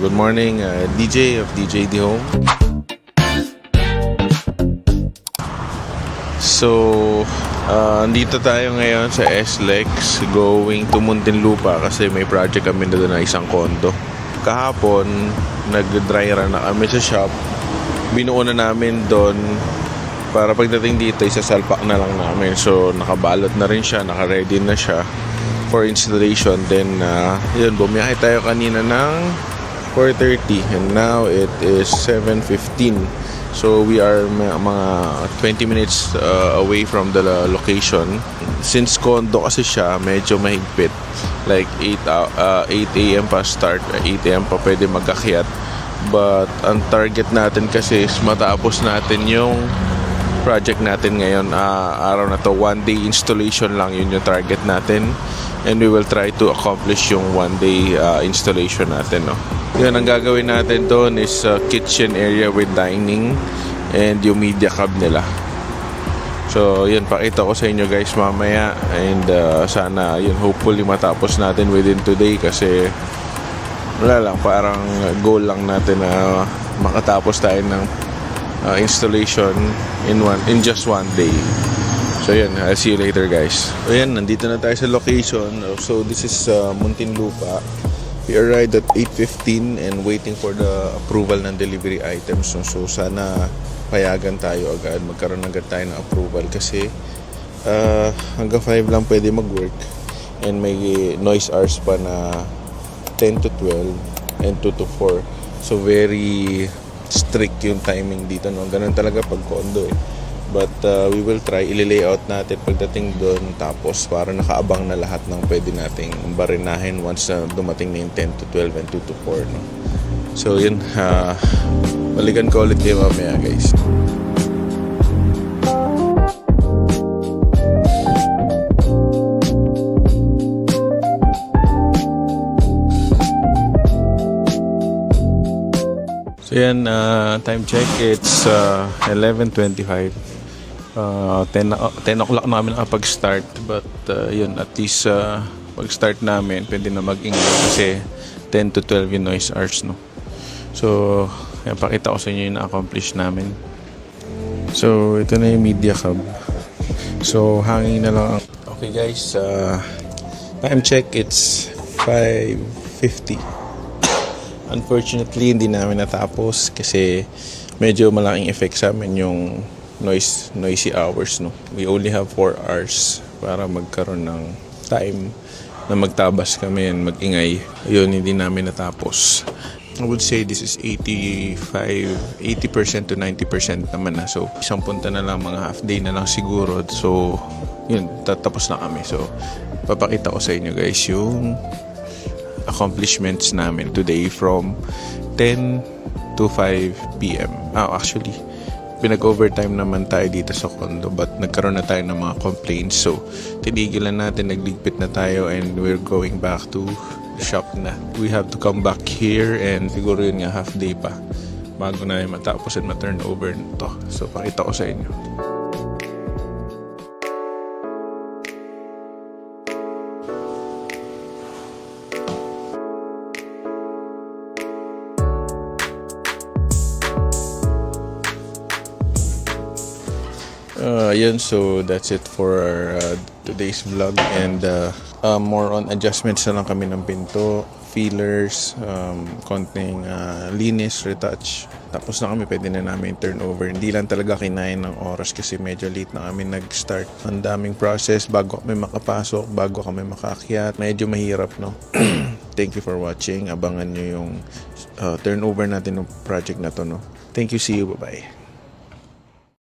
good morning, DJ of DJD Home. So, andito tayo ngayon sa SLEX going to Muntinlupa kasi may project kami na doon na isang kondo. Kahapon, nag-dry run na kami sa shop. Binuo na namin doon para pagdating dito, isasalpak na lang namin. So, nakabalot na rin siya, naka-ready na siya for installation. Then, yun, bumiyahe tayo kanina ng 4:30 and now it is 7:15. So we are mga 20 minutes away from the location. Since condo kasi siya, medyo mahigpit. Like 8 a.m. pa start, 8 a.m. pa pwede mag-akyat. But ang target natin kasi is matapos natin yung project natin ngayon. Araw na to, 1-day installation lang, yun yung target natin. And we will try to accomplish yung 1-day installation natin, no? Yun, ang gagawin natin doon is kitchen area with dining and yung media cab nila. So, yun, pakita ko sa inyo guys mamaya. And sana, yun, hopefully matapos natin within today kasi wala lang, parang goal lang natin na makatapos tayo ng installation in just 1 day. So yun, I'll see you later guys. So yan, nandito na tayo sa location. So this is Muntinlupa. We arrived at 8:15 and waiting for the approval ng delivery items. So sana payagan tayo agad, magkaroon agad tayo ng approval kasi hanggang 5 lang pwede mag-work and may noise hours pa na 10 to 12 and 2 to 4. So very strict yung timing dito, no? Ganun talaga pag condo eh. But we will try, ili-layout natin pagdating doon tapos para nakaabang na lahat ng pwede nating barinahin once dumating na yung 10 to 12 and 2 to 4, no? So yun, balikan ko ulit kayo mamaya guys. So yan, time check, it's 11:25. 10 o'clock na kami nakapag-start, but yun, at least pag-start namin pwede na mag-ingay kasi 10 to 12 yung noise hours, no? So yan, pakita ko sa inyo yung na-accomplish namin. So ito na yung media cab, so hangin na lang. Okay guys, time check, it's 5:50. Unfortunately hindi namin natapos kasi medyo malaking effect sa amin yung noisy hours, no? We only have 4 hours para magkaroon ng time na magtabas kami and magingay. Yun, hindi namin natapos. I would say this is 80% to 90% naman na. So isang punta na lang, mga half day na lang siguro. So yun, tatapos na kami. So papakita ko sa inyo guys yung accomplishments namin today from 10 to 5 p.m. Actually pinag-overtime naman tayo dito sa condo but nagkaroon na tayo ng mga complaints, so tinigilan natin, nagligpit na tayo and we're going back to the shop na. We have to come back here and siguro yun nga half day pa bago na matapos at ma-turn over to. So pakita ko sa inyo. Yun, so that's it for today's vlog and more on adjustments na lang kami ng pinto, feelers, konting linis, retouch. Tapos na kami, pwede na namin turnover. Hindi lang talaga kinain ng oras kasi medyo late na kami nag-start. Ang daming process bago kami makapasok, bago kami makaakyat. Medyo mahirap, no? Thank you for watching. Abangan nyo yung turnover natin ng project na to, no? Thank you, see you, bye-bye.